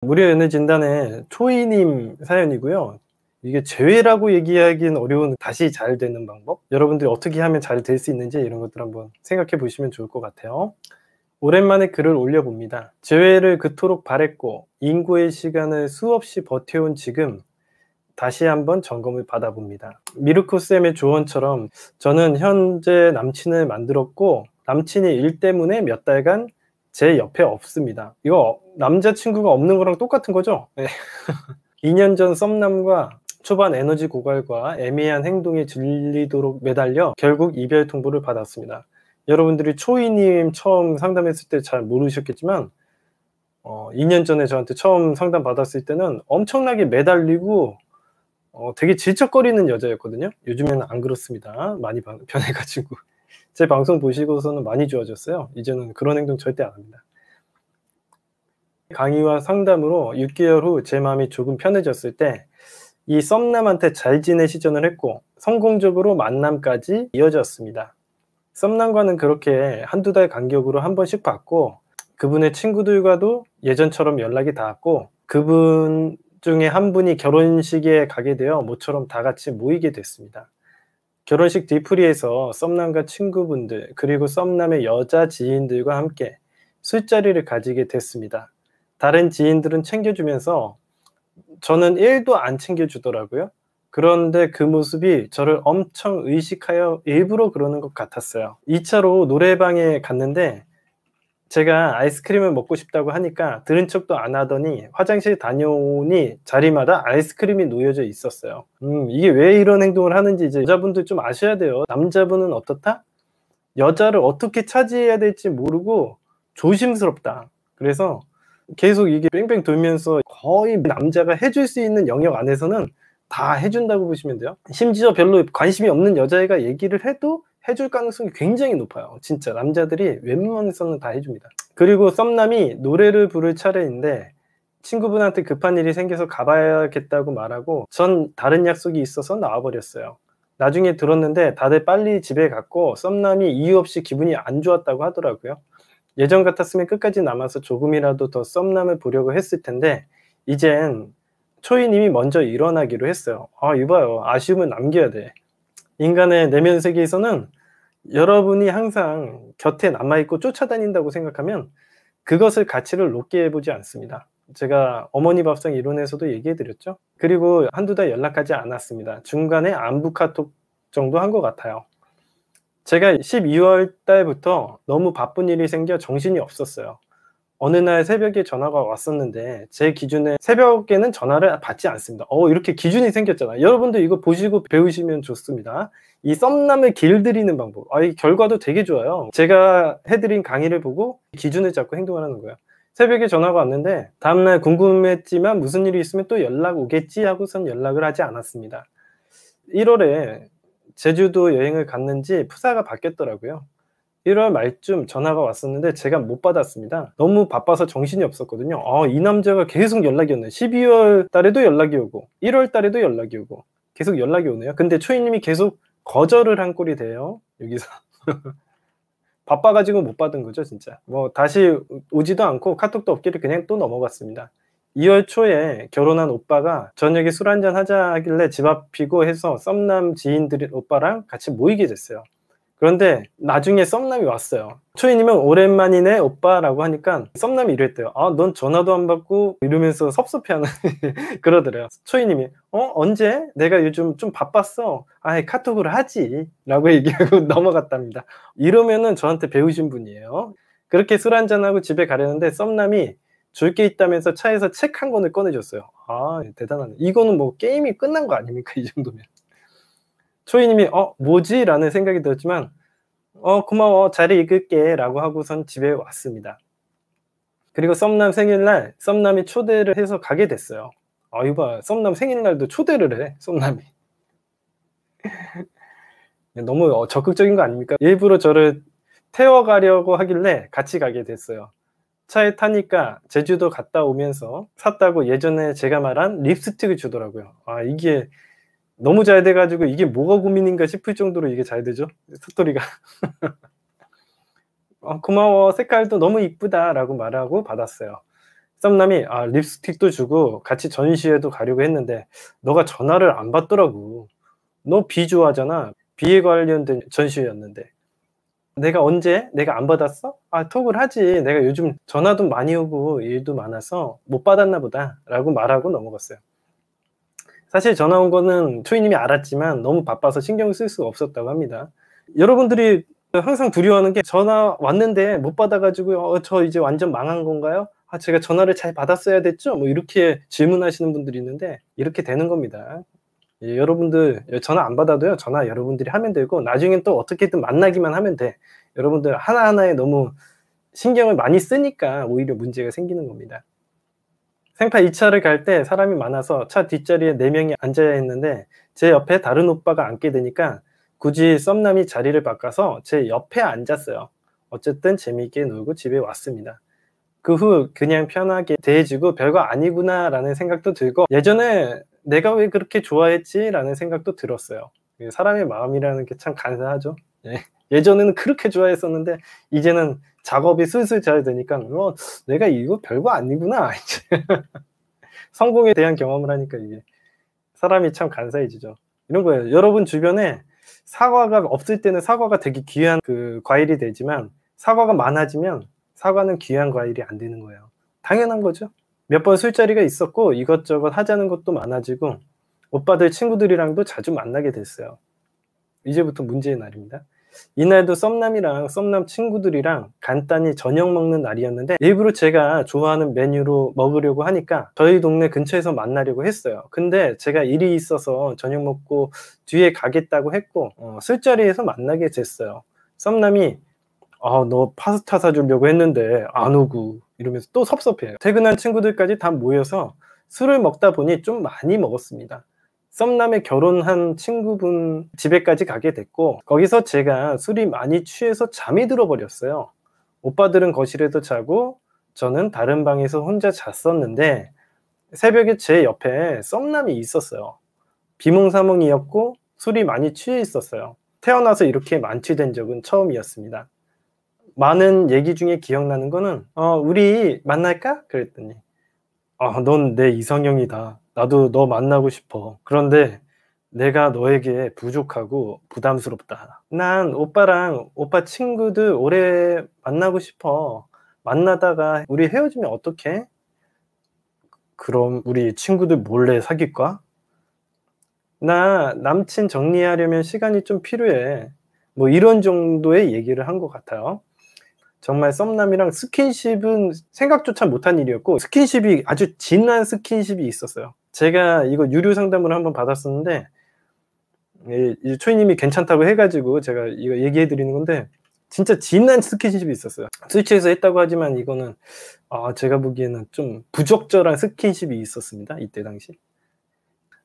무료 연애 진단의 초이님 사연이고요. 이게 재회라고 얘기하기는 어려운 다시 잘 되는 방법? 여러분들이 어떻게 하면 잘 될 수 있는지 이런 것들 한번 생각해 보시면 좋을 것 같아요. 오랜만에 글을 올려봅니다. 재회를 그토록 바랬고 인고의 시간을 수없이 버텨온 지금 다시 한번 점검을 받아봅니다. 미르코쌤의 조언처럼 저는 현재 남친을 만들었고 남친이 일 때문에 몇 달간 제 옆에 없습니다. 이거 남자친구가 없는 거랑 똑같은 거죠? 네. 2년 전 썸남과 초반 에너지 고갈과 애매한 행동에 질리도록 매달려 결국 이별 통보를 받았습니다. 여러분들이 초이님 처음 상담했을 때 잘 모르셨겠지만 2년 전에 저한테 처음 상담 받았을 때는 엄청나게 매달리고 되게 질척거리는 여자였거든요. 요즘에는 안 그렇습니다. 많이 변해가지고 제 방송 보시고서는 많이 좋아졌어요. 이제는 그런 행동 절대 안 합니다. 강의와 상담으로 6개월 후 제 마음이 조금 편해졌을 때 이 썸남한테 잘 지내시전을 했고 성공적으로 만남까지 이어졌습니다. 썸남과는 그렇게 한두 달 간격으로 한 번씩 봤고 그분의 친구들과도 예전처럼 연락이 닿았고 그분 중에 한 분이 결혼식에 가게 되어 모처럼 다 같이 모이게 됐습니다. 결혼식 뒤풀이에서 썸남과 친구분들 그리고 썸남의 여자 지인들과 함께 술자리를 가지게 됐습니다. 다른 지인들은 챙겨주면서 저는 1도 안 챙겨주더라고요. 그런데 그 모습이 저를 엄청 의식하여 일부러 그러는 것 같았어요. 2차로 노래방에 갔는데 제가 아이스크림을 먹고 싶다고 하니까 들은 척도 안 하더니 화장실 다녀오니 자리마다 아이스크림이 놓여져 있었어요. 이게 왜 이런 행동을 하는지 이제 여자분들 좀 아셔야 돼요. 남자분은 어떻다? 여자를 어떻게 차지해야 될지 모르고 조심스럽다. 그래서 계속 이게 뺑뺑 돌면서 거의 남자가 해줄 수 있는 영역 안에서는 다 해준다고 보시면 돼요. 심지어 별로 관심이 없는 여자애가 얘기를 해도 해줄 가능성이 굉장히 높아요. 진짜 남자들이 웬만해서는 다 해줍니다. 그리고 썸남이 노래를 부를 차례인데 친구분한테 급한 일이 생겨서 가봐야겠다고 말하고 전 다른 약속이 있어서 나와버렸어요. 나중에 들었는데 다들 빨리 집에 갔고 썸남이 이유 없이 기분이 안 좋았다고 하더라고요. 예전 같았으면 끝까지 남아서 조금이라도 더 썸남을 보려고 했을 텐데 이젠 초이님이 먼저 일어나기로 했어요. 이봐요. 아쉬움은 남겨야 돼. 인간의 내면 세계에서는 여러분이 항상 곁에 남아있고 쫓아다닌다고 생각하면 그것을 가치를 높게 해보지 않습니다. 제가 어머니 밥상 이론에서도 얘기해드렸죠. 그리고 한두 달 연락하지 않았습니다. 중간에 안부 카톡 정도 한 것 같아요. 제가 12월 달부터 너무 바쁜 일이 생겨 정신이 없었어요. 어느 날 새벽에 전화가 왔었는데 제 기준에 새벽에는 전화를 받지 않습니다. 이렇게 기준이 생겼잖아요. 여러분들 이거 보시고 배우시면 좋습니다. 이 썸남을 길들이는 방법. 이 결과도 되게 좋아요. 제가 해드린 강의를 보고 기준을 잡고 행동을 하는 거예요. 새벽에 전화가 왔는데 다음날 궁금했지만 무슨 일이 있으면 또 연락 오겠지 하고선 연락을 하지 않았습니다. 1월에 제주도 여행을 갔는지 프사가 바뀌었더라고요. 1월 말쯤 전화가 왔었는데 제가 못 받았습니다. 너무 바빠서 정신이 없었거든요. 이 남자가 계속 연락이 오네. 12월 달에도 연락이 오고 1월 달에도 연락이 오고 계속 연락이 오네요. 근데 초이님이 계속 거절을 한 꼴이 돼요. 여기서 바빠가지고 못 받은 거죠 진짜. 다시 오지도 않고 카톡도 없기를 그냥 또 넘어갔습니다. 2월 초에 결혼한 오빠가 저녁에 술 한잔 하자 하길래 집 앞이고 해서 썸남 지인들 오빠랑 같이 모이게 됐어요. 그런데 나중에 썸남이 왔어요. 초이님은 오랜만이네 오빠라고 하니까 썸남이 이랬대요. 넌 전화도 안 받고 이러면서 섭섭해하는 그러더래요. 초이님이 언제? 내가 요즘 좀 바빴어. 카톡으로 하지 라고 얘기하고 넘어갔답니다. 이러면은 저한테 배우신 분이에요. 그렇게 술 한잔하고 집에 가려는데 썸남이 줄 게 있다면서 차에서 책 한 권을 꺼내줬어요. 대단하네. 이거는 뭐 게임이 끝난 거 아닙니까 이 정도면. 초이님이 뭐지? 라는 생각이 들었지만 고마워 잘 읽을게 라고 하고선 집에 왔습니다. 그리고 썸남 생일날 썸남이 초대를 해서 가게 됐어요. 이봐 썸남 생일날도 초대를 해 썸남이. 너무 적극적인 거 아닙니까? 일부러 저를 태워가려고 하길래 같이 가게 됐어요. 차에 타니까 제주도 갔다 오면서 샀다고 예전에 제가 말한 립스틱을 주더라고요. 이게 너무 잘 돼가지고 이게 뭐가 고민인가 싶을 정도로 이게 잘 되죠 스토리가. 고마워 색깔도 너무 이쁘다 라고 말하고 받았어요. 썸남이 립스틱도 주고 같이 전시회도 가려고 했는데 너가 전화를 안 받더라고. 너 비 좋아하잖아. 비에 관련된 전시회였는데. 내가 언제? 내가 안 받았어? 톡을 하지. 내가 요즘 전화도 많이 오고 일도 많아서 못 받았나 보다 라고 말하고 넘어갔어요. 사실 전화 온 거는 초이님이 알았지만 너무 바빠서 신경 쓸 수가 없었다고 합니다. 여러분들이 항상 두려워하는 게 전화 왔는데 못 받아가지고 저 이제 완전 망한 건가요? 제가 전화를 잘 받았어야 됐죠? 뭐 이렇게 질문하시는 분들이 있는데 이렇게 되는 겁니다. 예, 여러분들 전화 안 받아도요. 전화 여러분들이 하면 되고 나중엔 또 어떻게든 만나기만 하면 돼. 여러분들 하나하나에 너무 신경을 많이 쓰니까 오히려 문제가 생기는 겁니다. 생파 2차를 갈 때 사람이 많아서 차 뒷자리에 4명이 앉아야 했는데 제 옆에 다른 오빠가 앉게 되니까 굳이 썸남이 자리를 바꿔서 제 옆에 앉았어요. 어쨌든 재미있게 놀고 집에 왔습니다. 그 후 그냥 편하게 대해주고 별거 아니구나 라는 생각도 들고 예전에 내가 왜 그렇게 좋아했지? 라는 생각도 들었어요. 사람의 마음이라는 게 참 간사하죠. 예전에는 그렇게 좋아했었는데 이제는 작업이 슬슬 잘 되니까 내가 이거 별거 아니구나. 성공에 대한 경험을 하니까 이게 사람이 참 간사해지죠. 이런 거예요. 여러분 주변에 사과가 없을 때는 사과가 되게 귀한 그 과일이 되지만 사과가 많아지면 사과는 귀한 과일이 안 되는 거예요. 당연한 거죠. 몇 번 술자리가 있었고 이것저것 하자는 것도 많아지고 오빠들 친구들이랑도 자주 만나게 됐어요. 이제부터 문제의 날입니다. 이날도 썸남이랑 썸남 친구들이랑 간단히 저녁 먹는 날이었는데 일부러 제가 좋아하는 메뉴로 먹으려고 하니까 저희 동네 근처에서 만나려고 했어요. 근데 제가 일이 있어서 저녁 먹고 뒤에 가겠다고 했고 술자리에서 만나게 됐어요. 썸남이 너 파스타 사주려고 했는데 안 오고 이러면서 또 섭섭해요. 퇴근한 친구들까지 다 모여서 술을 먹다 보니 좀 많이 먹었습니다. 썸남의 결혼한 친구분 집에까지 가게 됐고 거기서 제가 술이 많이 취해서 잠이 들어버렸어요. 오빠들은 거실에서 자고 저는 다른 방에서 혼자 잤었는데 새벽에 제 옆에 썸남이 있었어요. 비몽사몽이었고 술이 많이 취해 있었어요. 태어나서 이렇게 만취된 적은 처음이었습니다. 많은 얘기 중에 기억나는 거는 우리 만날까? 그랬더니 넌 내 이상형이다. 나도 너 만나고 싶어. 그런데 내가 너에게 부족하고 부담스럽다. 난 오빠랑 오빠 친구들 오래 만나고 싶어. 만나다가 우리 헤어지면 어떡해? 그럼 우리 친구들 몰래 사귈까? 나 남친 정리하려면 시간이 좀 필요해. 뭐 이런 정도의 얘기를 한 것 같아요. 정말 썸남이랑 스킨십은 생각조차 못한 일이었고 스킨십이 아주 진한 스킨십이 있었어요. 제가 이거 유료 상담을 한번 받았었는데 초이님이 괜찮다고 해가지고 제가 이거 얘기해 드리는 건데 진짜 진한 스킨십이 있었어요. 술 취해서 했다고 하지만 이거는 제가 보기에는 좀 부적절한 스킨십이 있었습니다. 이때 당시.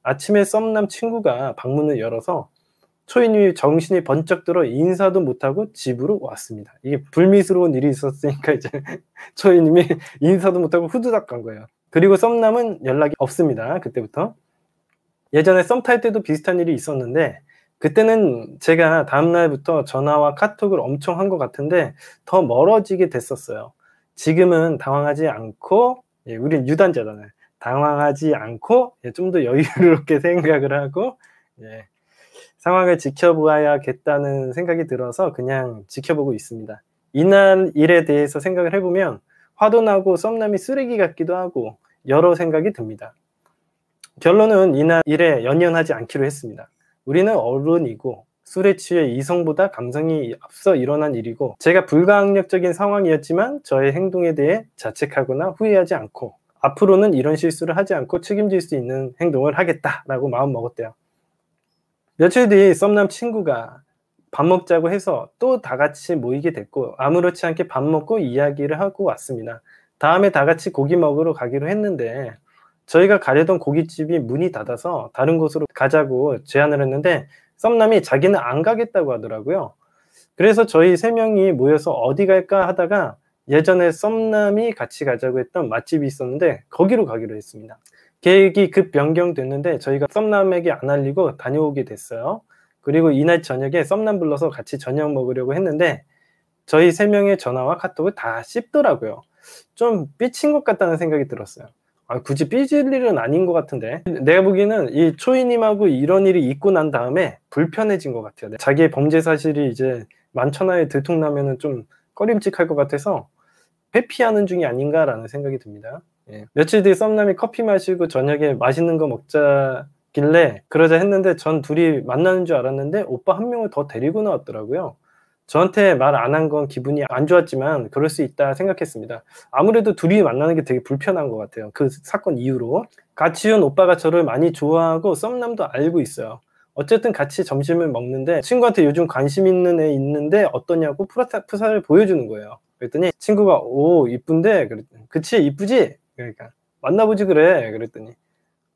아침에 썸남 친구가 방문을 열어서 초이님이 정신이 번쩍 들어 인사도 못하고 집으로 왔습니다. 이게 불미스러운 일이 있었으니까 이제 초이님이 인사도 못하고 후두닥 간 거예요. 그리고 썸남은 연락이 없습니다. 그때부터. 예전에 썸 탈 때도 비슷한 일이 있었는데 그때는 제가 다음날부터 전화와 카톡을 엄청 한 것 같은데 더 멀어지게 됐었어요. 지금은 당황하지 않고 우린 유단자잖아요. 당황하지 않고 좀 더 여유롭게 생각을 하고 상황을 지켜봐야겠다는 생각이 들어서 그냥 지켜보고 있습니다. 이날 일에 대해서 생각을 해보면 화도 나고 썸남이 쓰레기 같기도 하고 여러 생각이 듭니다. 결론은 이날 일에 연연하지 않기로 했습니다. 우리는 어른이고 술에 취해 이성보다 감성이 앞서 일어난 일이고 제가 불가항력적인 상황이었지만 저의 행동에 대해 자책하거나 후회하지 않고 앞으로는 이런 실수를 하지 않고 책임질 수 있는 행동을 하겠다라고 마음먹었대요. 며칠 뒤 썸남 친구가 밥 먹자고 해서 또 다 같이 모이게 됐고 아무렇지 않게 밥 먹고 이야기를 하고 왔습니다. 다음에 다 같이 고기 먹으러 가기로 했는데 저희가 가려던 고깃집이 문이 닫아서 다른 곳으로 가자고 제안을 했는데 썸남이 자기는 안 가겠다고 하더라고요. 그래서 저희 3명이 모여서 어디 갈까 하다가 예전에 썸남이 같이 가자고 했던 맛집이 있었는데 거기로 가기로 했습니다. 계획이 급 변경됐는데 저희가 썸남에게 안 알리고 다녀오게 됐어요. 그리고 이날 저녁에 썸남 불러서 같이 저녁 먹으려고 했는데 저희 3명의 전화와 카톡을 다 씹더라고요. 좀 삐친 것 같다는 생각이 들었어요. 굳이 삐질 일은 아닌 것 같은데, 내가 보기에는 이 초이님하고 이런 일이 있고 난 다음에 불편해진 것 같아요. 자기의 범죄 사실이 이제 만천하에 들통나면은 좀 꺼림칙할 것 같아서 회피하는 중이 아닌가라는 생각이 듭니다. 예. 며칠 뒤에 썸남이 커피 마시고 저녁에 맛있는 거 먹자길래 그러자 했는데, 전 둘이 만나는 줄 알았는데 오빠 한 명을 더 데리고 나왔더라고요. 저한테 말 안 한 건 기분이 안 좋았지만 그럴 수 있다 생각했습니다. 아무래도 둘이 만나는 게 되게 불편한 것 같아요. 그 사건 이후로. 같이 온 오빠가 저를 많이 좋아하고 썸남도 알고 있어요. 어쨌든 같이 점심을 먹는데 친구한테 요즘 관심 있는 애 있는데 어떠냐고 프사를 보여주는 거예요. 그랬더니 친구가 오 이쁜데, 그치 이쁘지? 그러니까 만나보지 그래. 그랬더니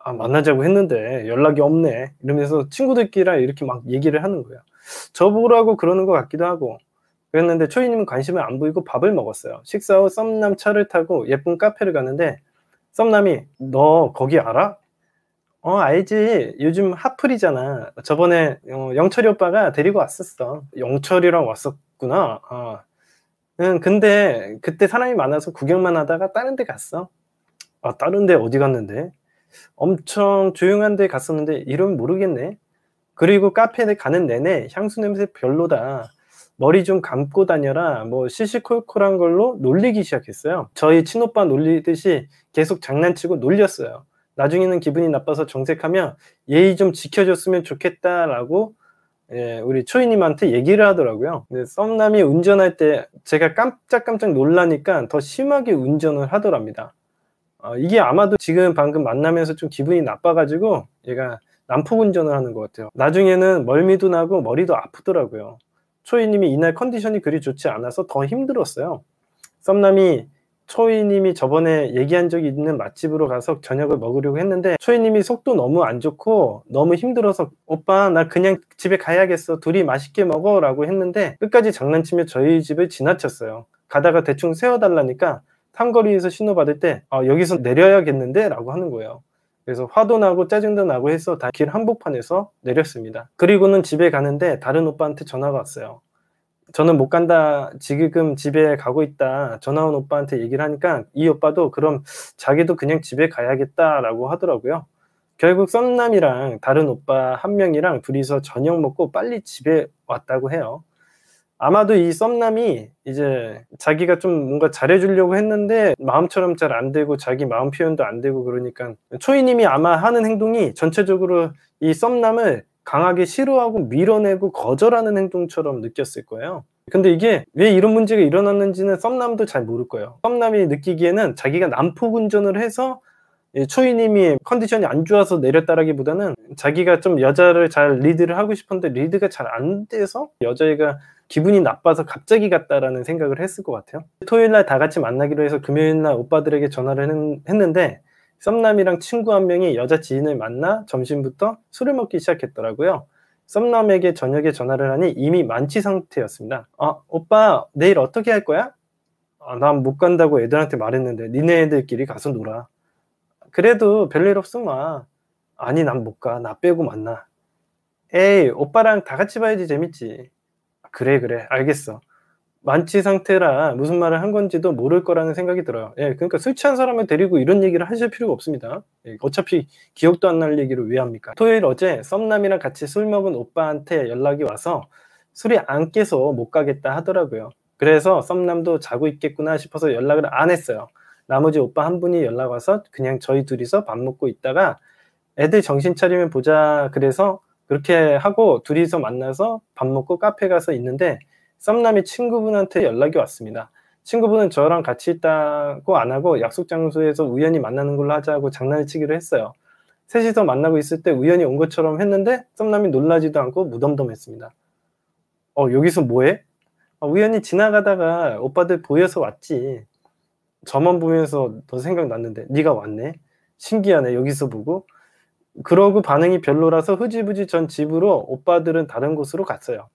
만나자고 했는데 연락이 없네 이러면서 친구들끼리 이렇게 막 얘기를 하는 거예요. 저보라고 그러는 것 같기도 하고. 그랬는데 초이님은 관심을 안 보이고 밥을 먹었어요. 식사 후 썸남 차를 타고 예쁜 카페를 가는데 썸남이 너 거기 알아? 알지. 요즘 핫플이잖아. 저번에 영철이 오빠가 데리고 왔었어. 영철이랑 왔었구나. 응, 근데 그때 사람이 많아서 구경만 하다가 다른 데 갔어. 다른 데 어디 갔는데? 엄청 조용한 데 갔었는데 이름 모르겠네. 그리고 카페에 가는 내내 향수 냄새 별로다. 머리 좀 감고 다녀라. 뭐 시시콜콜한 걸로 놀리기 시작했어요. 저희 친오빠 놀리듯이 계속 장난치고 놀렸어요. 나중에는 기분이 나빠서 정색하며 예의 좀 지켜줬으면 좋겠다라고 우리 초이님한테 얘기를 하더라고요. 근데 썸남이 운전할 때 제가 깜짝깜짝 놀라니까 더 심하게 운전을 하더랍니다. 이게 아마도 지금 방금 만나면서 좀 기분이 나빠가지고 얘가 난폭 운전을 하는 것 같아요. 나중에는 멀미도 나고 머리도 아프더라고요. 초이님이 이날 컨디션이 그리 좋지 않아서 더 힘들었어요. 썸남이 초이님이 저번에 얘기한 적이 있는 맛집으로 가서 저녁을 먹으려고 했는데 초이님이 속도 너무 안 좋고 너무 힘들어서 오빠 나 그냥 집에 가야겠어. 둘이 맛있게 먹어 라고 했는데 끝까지 장난치며 저희 집을 지나쳤어요. 가다가 대충 세워달라니까 삼거리에서 신호받을 때 여기서 내려야겠는데 라고 하는 거예요. 그래서 화도 나고 짜증도 나고 해서 다 길 한복판에서 내렸습니다. 그리고는 집에 가는데 다른 오빠한테 전화가 왔어요. 저는 못 간다. 지금 집에 가고 있다. 전화 온 오빠한테 얘기를 하니까 이 오빠도 그럼 자기도 그냥 집에 가야겠다라고 하더라고요. 결국 썸남이랑 다른 오빠 한 명이랑 둘이서 저녁 먹고 빨리 집에 왔다고 해요. 아마도 이 썸남이 이제 자기가 좀 뭔가 잘해주려고 했는데 마음처럼 잘 안 되고 자기 마음 표현도 안 되고 그러니까 초이님이 아마 하는 행동이 전체적으로 이 썸남을 강하게 싫어하고 밀어내고 거절하는 행동처럼 느꼈을 거예요. 근데 이게 왜 이런 문제가 일어났는지는 썸남도 잘 모를 거예요. 썸남이 느끼기에는 자기가 난폭 운전을 해서 초이님이 컨디션이 안 좋아서 내렸다라기보다는 자기가 좀 여자를 잘 리드를 하고 싶었는데 리드가 잘 안 돼서 여자애가 기분이 나빠서 갑자기 갔다라는 생각을 했을 것 같아요. 토요일날 다 같이 만나기로 해서 금요일날 오빠들에게 전화를 했는데 썸남이랑 친구 한 명이 여자 지인을 만나 점심부터 술을 먹기 시작했더라고요. 썸남에게 저녁에 전화를 하니 이미 만취 상태였습니다. 오빠 내일 어떻게 할 거야? 난 못 간다고 애들한테 말했는데 니네 애들끼리 가서 놀아. 그래도 별일 없음 와. 아니 난 못 가. 나 빼고 만나. 에이 오빠랑 다 같이 봐야지 재밌지. 그래 알겠어. 만취 상태라 무슨 말을 한 건지도 모를 거라는 생각이 들어요. 그러니까 술 취한 사람을 데리고 이런 얘기를 하실 필요가 없습니다. 어차피 기억도 안 날 얘기를 왜 합니까? 토요일 어제 썸남이랑 같이 술 먹은 오빠한테 연락이 와서 술이 안 깨서 못 가겠다 하더라고요. 그래서 썸남도 자고 있겠구나 싶어서 연락을 안 했어요. 나머지 오빠 한 분이 연락 와서 그냥 저희 둘이서 밥 먹고 있다가 애들 정신 차리면 보자 그래서 그렇게 하고 둘이서 만나서 밥 먹고 카페 가서 있는데 썸남이 친구분한테 연락이 왔습니다. 친구분은 저랑 같이 있다고 안 하고 약속 장소에서 우연히 만나는 걸로 하자고 장난을 치기로 했어요. 셋이서 만나고 있을 때 우연히 온 것처럼 했는데 썸남이 놀라지도 않고 무덤덤했습니다. 여기서 뭐해? 우연히 지나가다가 오빠들 보여서 왔지. 저만 보면서 너 생각났는데 네가 왔네? 신기하네 여기서 보고. 그러고 반응이 별로라서 흐지부지 전 집으로 오빠들은 다른 곳으로 갔어요.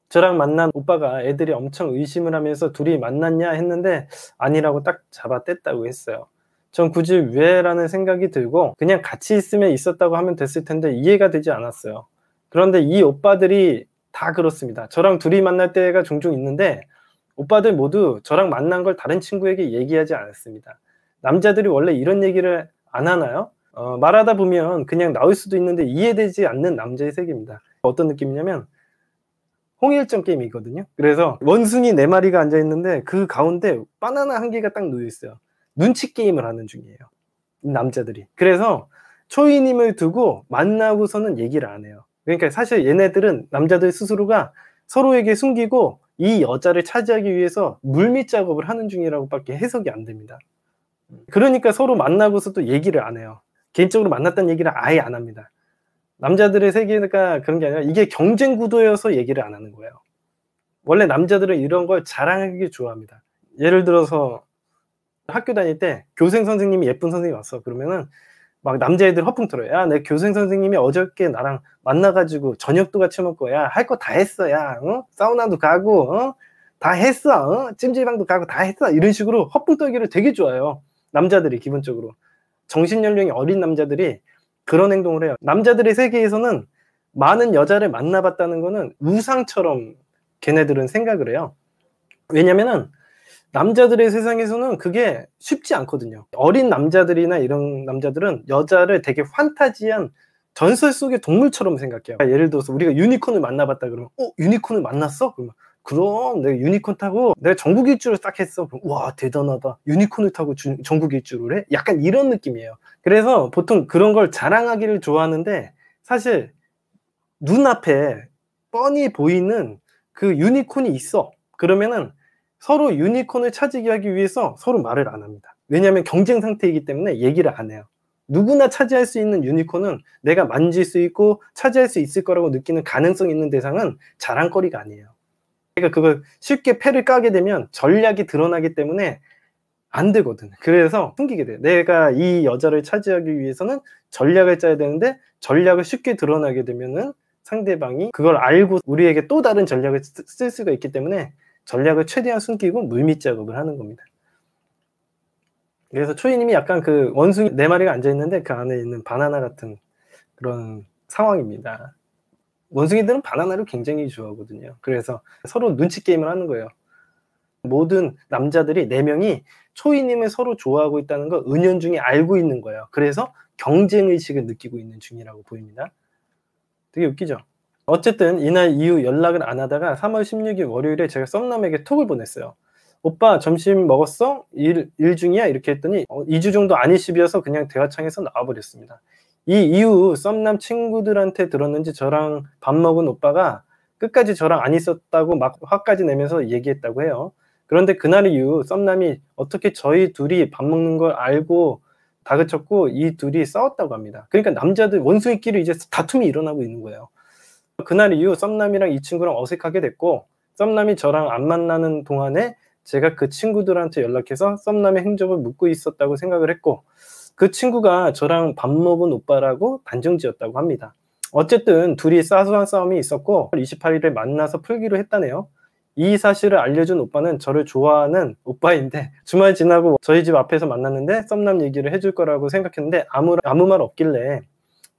저랑 만난 오빠가 애들이 엄청 의심을 하면서 둘이 만났냐 했는데 아니라고 딱 잡아뗐다고 했어요. 전 굳이 왜라는 생각이 들고 그냥 같이 있으면 있었다고 하면 됐을 텐데 이해가 되지 않았어요. 그런데 이 오빠들이 다 그렇습니다. 저랑 둘이 만날 때가 종종 있는데 오빠들 모두 저랑 만난 걸 다른 친구에게 얘기하지 않았습니다. 남자들이 원래 이런 얘기를 안 하나요? 말하다 보면 그냥 나올 수도 있는데 이해되지 않는 남자의 세계입니다. 어떤 느낌이냐면 홍일점 게임이거든요. 그래서 원숭이 4마리가 앉아있는데 그 가운데 바나나 1개가 딱 놓여있어요. 눈치 게임을 하는 중이에요, 이 남자들이. 그래서 초이님을 두고 만나고서는 얘기를 안 해요. 그러니까 사실 얘네들은, 남자들 스스로가 서로에게 숨기고 이 여자를 차지하기 위해서 물밑 작업을 하는 중이라고 밖에 해석이 안 됩니다. 그러니까 서로 만나고서도 얘기를 안 해요. 개인적으로 만났다는 얘기를 아예 안 합니다. 남자들의 세계가 그런 게 아니라 이게 경쟁 구도여서 얘기를 안 하는 거예요. 원래 남자들은 이런 걸 자랑하기 좋아합니다. 예를 들어서 학교 다닐 때 교생 선생님이, 예쁜 선생님이 왔어. 그러면은 막 남자애들 허풍 털어요. 야, 내 교생 선생님이 어저께 나랑 만나가지고 저녁도 같이 먹고, 야, 할 거 다 했어. 야, 사우나도 가고, 다 했어. 찜질방도 가고 다 했어. 이런 식으로 허풍 떨기를 되게 좋아해요, 남자들이. 기본적으로 정신연령이 어린 남자들이 그런 행동을 해요. 남자들의 세계에서는 많은 여자를 만나봤다는 거는 우상처럼 걔네들은 생각을 해요. 왜냐면은 남자들의 세상에서는 그게 쉽지 않거든요. 어린 남자들이나 이런 남자들은 여자를 되게 판타지한 전설 속의 동물처럼 생각해요. 예를 들어서 우리가 유니콘을 만나봤다 그러면, 유니콘을 만났어? 그러면, 그럼 내가 유니콘 타고 내가 전국 일주를 딱 했어. 그럼, 와, 대단하다. 유니콘을 타고 전국 일주를 해? 약간 이런 느낌이에요. 그래서 보통 그런 걸 자랑하기를 좋아하는데, 사실 눈앞에 뻔히 보이는 그 유니콘이 있어. 그러면은 서로 유니콘을 차지하기 하기 위해서 서로 말을 안 합니다. 왜냐하면 경쟁 상태이기 때문에 얘기를 안 해요. 누구나 차지할 수 있는 유니콘은 내가 만질 수 있고 차지할 수 있을 거라고 느끼는 가능성 있는 대상은 자랑거리가 아니에요. 그러니까 그걸 쉽게 패를 까게 되면 전략이 드러나기 때문에 안 되거든. 그래서 숨기게 돼요. 내가 이 여자를 차지하기 위해서는 전략을 짜야 되는데, 전략을 쉽게 드러나게 되면은 상대방이 그걸 알고 우리에게 또 다른 전략을 쓸 수가 있기 때문에 전략을 최대한 숨기고 물밑 작업을 하는 겁니다. 그래서 초이님이 약간 그 원숭이 4마리가 앉아있는데 그 안에 있는 바나나 같은 그런 상황입니다. 원숭이들은 바나나를 굉장히 좋아하거든요. 그래서 서로 눈치 게임을 하는 거예요. 모든 남자들이 4명이 초이님을 서로 좋아하고 있다는 걸 은연중에 알고 있는 거예요. 그래서 경쟁의식을 느끼고 있는 중이라고 보입니다. 되게 웃기죠? 어쨌든 이날 이후 연락을 안 하다가 3월 16일 월요일에 제가 썸남에게 톡을 보냈어요. 오빠 점심 먹었어? 일 중이야? 이렇게 했더니 2주 정도 안 일십이어서 그냥 대화창에서 나와버렸습니다. 이 이후 썸남 친구들한테 들었는지 저랑 밥 먹은 오빠가 끝까지 저랑 안 있었다고 막 화까지 내면서 얘기했다고 해요. 그런데 그날 이후 썸남이 어떻게 저희 둘이 밥 먹는 걸 알고 다그쳤고 이 둘이 싸웠다고 합니다. 그러니까 남자들 원숭이끼리 이제 다툼이 일어나고 있는 거예요. 그날 이후 썸남이랑 이 친구랑 어색하게 됐고, 썸남이 저랑 안 만나는 동안에 제가 그 친구들한테 연락해서 썸남의 행적을 묻고 있었다고 생각을 했고, 그 친구가 저랑 밥 먹은 오빠라고 단정지었다고 합니다. 어쨌든 둘이 사소한 싸움이 있었고 28일에 만나서 풀기로 했다네요. 이 사실을 알려준 오빠는 저를 좋아하는 오빠인데, 주말 지나고 저희 집 앞에서 만났는데 썸남 얘기를 해줄 거라고 생각했는데 아무 말 없길래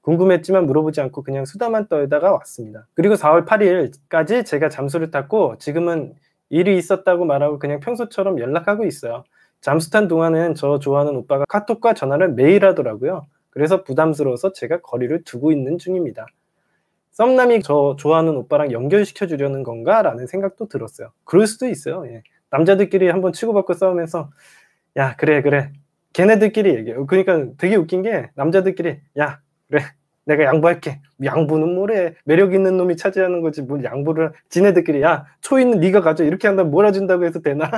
궁금했지만 물어보지 않고 그냥 수다만 떨다가 왔습니다. 그리고 4월 8일까지 제가 잠수를 탔고 지금은 일이 있었다고 말하고 그냥 평소처럼 연락하고 있어요. 잠수 탄 동안은 저 좋아하는 오빠가 카톡과 전화를 매일 하더라고요. 그래서 부담스러워서 제가 거리를 두고 있는 중입니다. 썸남이 저 좋아하는 오빠랑 연결시켜 주려는 건가? 라는 생각도 들었어요. 그럴 수도 있어요. 예. 남자들끼리 한번 치고받고 싸우면서, 야, 그래 걔네들끼리 얘기해요. 그러니까 되게 웃긴 게, 남자들끼리, 야, 그래, 내가 양보할게. 양보는 뭐래. 매력 있는 놈이 차지하는 거지 뭘 양보를. 지네들끼리, 야, 초이는 네가 가져. 이렇게 한다면 몰아준다고 해서 되나?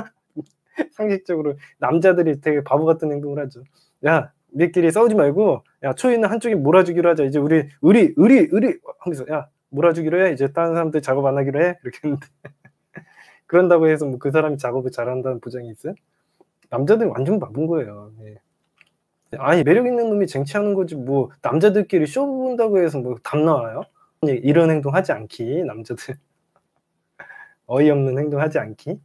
상식적으로 남자들이 되게 바보 같은 행동을 하죠. 야, 우리끼리 싸우지 말고, 야, 초이는 한쪽에 몰아주기로 하자. 이제 우리 하면서, 야, 몰아주기로 해. 이제 다른 사람들 작업 안 하기로 해. 이렇게 했는데 그런다고 해서 뭐 그 사람이 작업을 잘한다는 보장이 있어요? 남자들은 완전 바본 거예요. 예. 아니, 매력 있는 놈이 쟁취하는 거지 뭐 남자들끼리 쇼 본다고 해서 뭐 답 나와요? 이런 행동 하지 않기, 남자들. 어이없는 행동 하지 않기.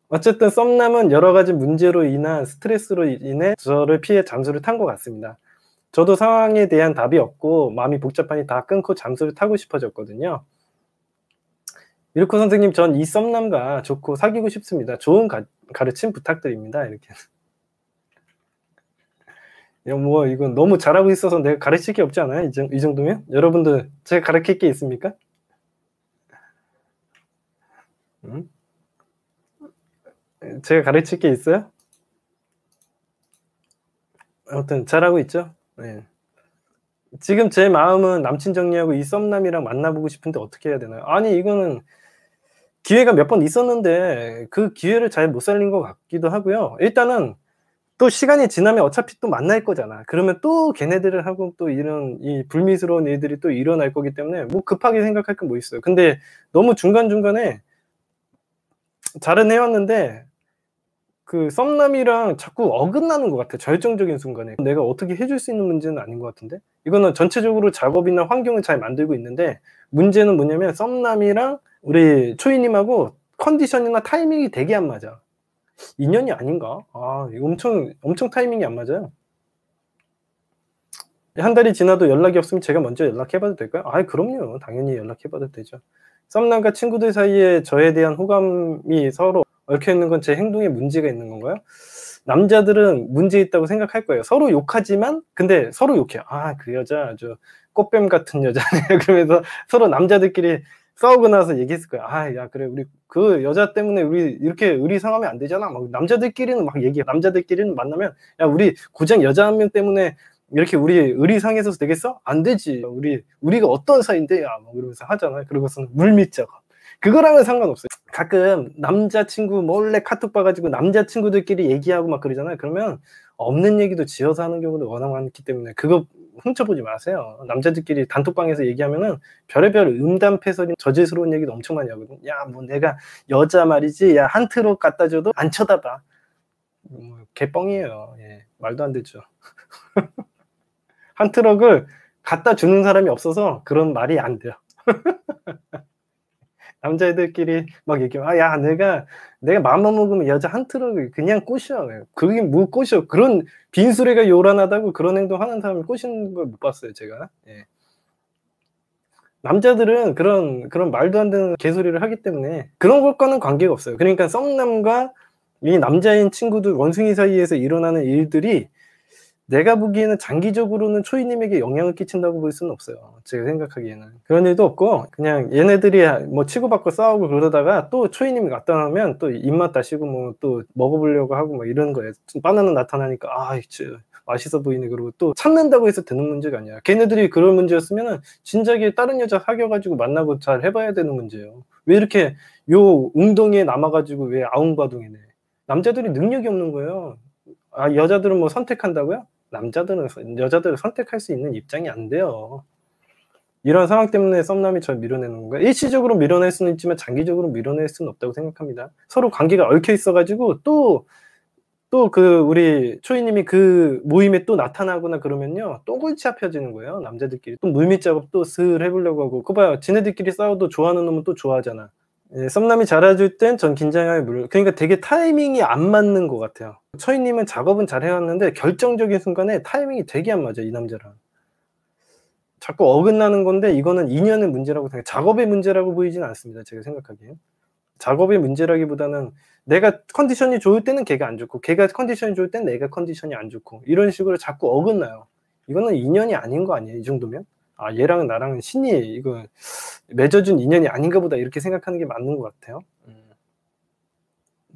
어쨌든 썸남은 여러 가지 문제로 인한 스트레스로 인해 저를 피해 잠수를 탄 것 같습니다. 저도 상황에 대한 답이 없고 마음이 복잡하니 다 끊고 잠수를 타고 싶어졌거든요. 이르코 선생님, 전 이 썸남과 좋고 사귀고 싶습니다. 좋은 가르침 부탁드립니다. 이렇게. 뭐 이건 너무 잘하고 있어서 내가 가르칠 게 없지 않아요? 이 정도면? 여러분들 제가 가르칠 게 있습니까? 음? 제가 가르칠 게 있어요? 아무튼 잘하고 있죠? 네. 지금 제 마음은 남친 정리하고 이 썸남이랑 만나보고 싶은데 어떻게 해야 되나요? 아니, 이거는 기회가 몇 번 있었는데 그 기회를 잘 못 살린 것 같기도 하고요. 일단은 또 시간이 지나면 어차피 또 만날 거잖아. 그러면 또 걔네들을 하고 또 이런 이 불미스러운 일들이 또 일어날 거기 때문에 뭐 급하게 생각할 건 뭐 있어요. 근데 너무 중간중간에 잘은 해 왔는데 그 썸남이랑 자꾸 어긋나는 것 같아, 절정적인 순간에. 내가 어떻게 해줄 수 있는 문제는 아닌 것 같은데? 이거는 전체적으로 작업이나 환경을 잘 만들고 있는데 문제는 뭐냐면 썸남이랑 우리 초이님하고 컨디션이나 타이밍이 되게 안 맞아. 인연이 아닌가? 아, 이거 엄청 타이밍이 안 맞아요. 한 달이 지나도 연락이 없으면 제가 먼저 연락해 봐도 될까요? 아이, 그럼요. 당연히 연락해 봐도 되죠. 썸남과 친구들 사이에 저에 대한 호감이 서로 얽혀 있는 건 제 행동에 문제가 있는 건가요? 남자들은 문제 있다고 생각할 거예요. 서로 욕하지만 근데 서로 욕해요. '아, 그 여자 아주 꽃뱀 같은 여자네.' 그러면서 서로 남자들끼리 싸우고 나서 얘기했을 거예요. '아, 야, 그래, 우리 그 여자 때문에 우리 이렇게 의리상하면 안 되잖아.' 막 남자들끼리는 막 얘기해요. 남자들끼리는 만나면 "야, 우리 고작 여자 한 명 때문에 이렇게 우리 의리상해서 되겠어? 안 되지. 우리가 어떤 사이인데." 야, 막 이러면서 하잖아요. 그러고서는 물밑 작업. 그거랑은 상관없어요. 가끔 남자친구 몰래 카톡 봐 가지고 남자친구들끼리 얘기하고 막 그러잖아요. 그러면 없는 얘기도 지어서 하는 경우도 워낙 많기 때문에 그거 훔쳐보지 마세요. 남자들끼리 단톡방에서 얘기하면은 별의별 음담패설인 저질스러운 얘기도 엄청 많이 하거든. "야, 뭐 내가 여자 말이지, 야, 한 트럭 갖다 줘도 안 쳐다봐." 개뻥이에요. 예. 말도 안 되죠. 한 트럭을 갖다 주는 사람이 없어서 그런 말이 안 돼요. 남자애들끼리 막 얘기하면 "아, 야, 내가 마음만 먹으면 여자 한 트럭을 그냥 꼬셔." 그게 뭐 꼬셔. 그런 빈수레가 요란하다고 그런 행동하는 사람을 꼬시는 걸 못 봤어요, 제가. 예. 남자들은 그런 말도 안 되는 개소리를 하기 때문에 그런 것과는 관계가 없어요. 그러니까 썸남과 이 남자인 친구들 원숭이 사이에서 일어나는 일들이 내가 보기에는 장기적으로는 초이님에게 영향을 끼친다고 볼 수는 없어요, 제가 생각하기에는. 그런 일도 없고 그냥 얘네들이 뭐 치고받고 싸우고 그러다가 또 초이님이 나타나면 또 입맛 다시고 뭐 또 먹어보려고 하고 막 이러는 거예요. 바나나 나타나니까 '아, 맛있어 보이네.' 그러고 또 참는다고 해서 되는 문제가 아니야. 걔네들이 그런 문제였으면은 진작에 다른 여자 사귀어 가지고 만나고 잘 해 봐야 되는 문제예요. 왜 이렇게 요 웅덩이에 남아 가지고 왜 아웅바둥이네. 남자들이 능력이 없는 거예요. 아, 여자들은 뭐 선택한다고요? 남자들은 여자들을 선택할 수 있는 입장이 안 돼요. 이런 상황 때문에 썸남이 저를 밀어내는 건가요? 일시적으로 밀어낼 수는 있지만 장기적으로 밀어낼 수는 없다고 생각합니다. 서로 관계가 얽혀 있어 가지고 또 그 우리 초이님이 그 모임에 또 나타나거나 그러면요, 또 골치 아파지는 거예요, 남자들끼리. 또 물밑 작업 또 슬 해 보려고 하고. 그거 봐요. 지네들끼리 싸워도 좋아하는 놈은 또 좋아하잖아. 예, 썸남이 잘해줄 땐 전 긴장하게 그러니까 되게 타이밍이 안 맞는 것 같아요. 초이님은 작업은 잘 해왔는데 결정적인 순간에 타이밍이 되게 안 맞아요, 이 남자랑. 자꾸 어긋나는 건데 이거는 인연의 문제라고 생각해요. 작업의 문제라고 보이지는 않습니다, 제가 생각하기엔. 작업의 문제라기보다는 내가 컨디션이 좋을 때는 걔가 안 좋고 걔가 컨디션이 좋을 땐 내가 컨디션이 안 좋고 이런 식으로 자꾸 어긋나요. 이거는 인연이 아닌 거 아니에요, 이 정도면? '아, 얘랑은 나랑은 신이 이거 맺어준 인연이 아닌가 보다.' 이렇게 생각하는 게 맞는 것 같아요.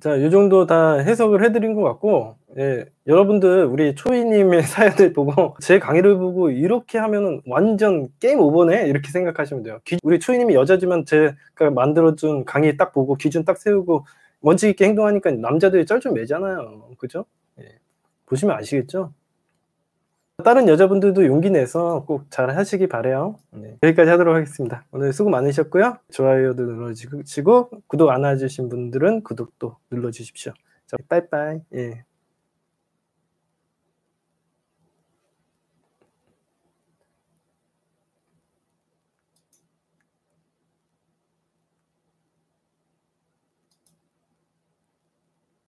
자, 요 정도 다 해석을 해 드린 것 같고, 예, 여러분들 우리 초이님의 사연을 보고 제 강의를 보고 '이렇게 하면은 완전 게임 오버네.' 이렇게 생각하시면 돼요. 우리 초이님이 여자지만 제가 만들어 준 강의 딱 보고 기준 딱 세우고 원칙 있게 행동하니까 남자들이 쩔쩔매잖아요. 그죠? 예. 보시면 아시겠죠? 다른 여자분들도 용기 내서 꼭 잘하시기 바라요. 네. 여기까지 하도록 하겠습니다. 오늘 수고 많으셨고요. 좋아요도 눌러 주시고 구독 안 해주신 분들은 구독도 눌러 주십시오. 자, 빠이빠이. 예.